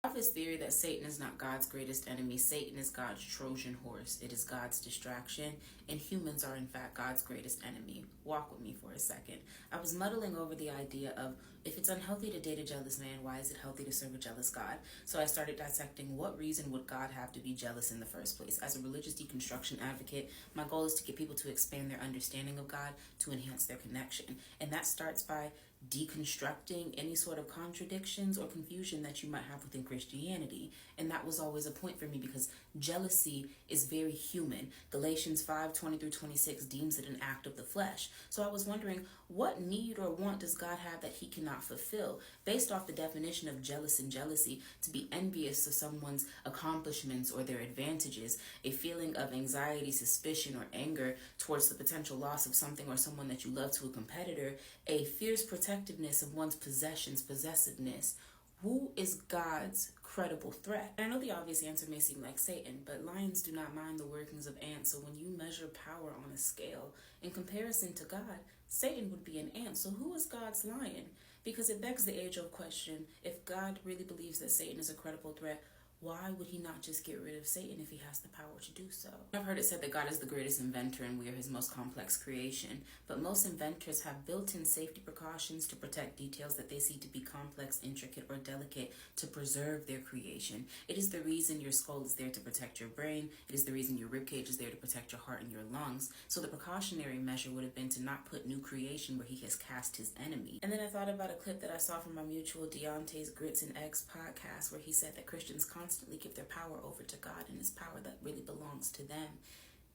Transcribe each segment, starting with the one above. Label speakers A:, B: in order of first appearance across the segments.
A: I have this theory that Satan is not God's greatest enemy. Satan is God's Trojan horse. It is God's distraction, and humans are in fact God's greatest enemy. Walk with me for a second. I was muddling over the idea of, if it's unhealthy to date a jealous man, why is it healthy to serve a jealous God? So I started dissecting, what reason would God have to be jealous in the first place? As a religious deconstruction advocate, my goal is to get people to expand their understanding of God to enhance their connection. And that starts by deconstructing any sort of contradictions or confusion that you might have within Christianity. And that was always a point for me, because jealousy is very human. Galatians 5:20-26 deems it an act of the flesh. So I was wondering, what need or want does God have that he cannot fulfill? Based off the definition of jealous and jealousy, to be envious of someone's accomplishments or their advantages, a feeling of anxiety, suspicion, or anger towards the potential loss of something or someone that you love to a competitor, a fierce protectiveness of one's possessions, possessiveness. Who is God's credible threat? I know the obvious answer may seem like Satan, but lions do not mind the workings of ants. So when you measure power on a scale, in comparison to God, Satan would be an ant. So who is God's lion? Because it begs the age-old question, if God really believes that Satan is a credible threat, why would he not just get rid of Satan if he has the power to do so? I've heard it said that God is the greatest inventor and we are his most complex creation, but most inventors have built-in safety precautions to protect details that they see to be complex, intricate, or delicate to preserve their creation. It is the reason your skull is there to protect your brain. It is the reason your ribcage is there to protect your heart and your lungs. So the precautionary measure would have been to not put new creation where he has cast his enemy. And then I thought about a clip that I saw from my mutual Deontay's Grits and Eggs podcast, where he said that Christians constantly give their power over to God, and it's power that really belongs to them.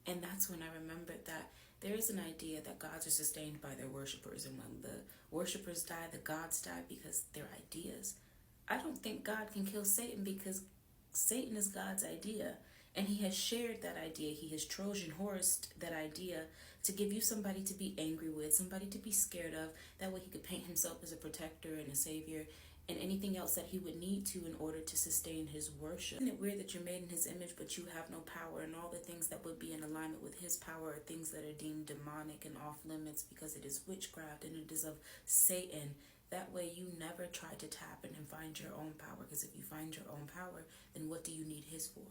A: And that's when I remembered that there is an idea that gods are sustained by their worshipers, and when the worshipers die, the gods die because they're ideas. I don't think God can kill Satan, because Satan is God's idea, and he has shared that idea. He has Trojan horsed that idea to give you somebody to be angry with, somebody to be scared of. That way he could paint himself as a protector and a savior, and anything else that he would need to in order to sustain his worship. Isn't it weird that you're made in his image, but you have no power, and all the things that would be in alignment with his power are things that are deemed demonic and off limits because it is witchcraft and it is of Satan. That way you never try to tap in and find your own power, because if you find your own power, then what do you need his for?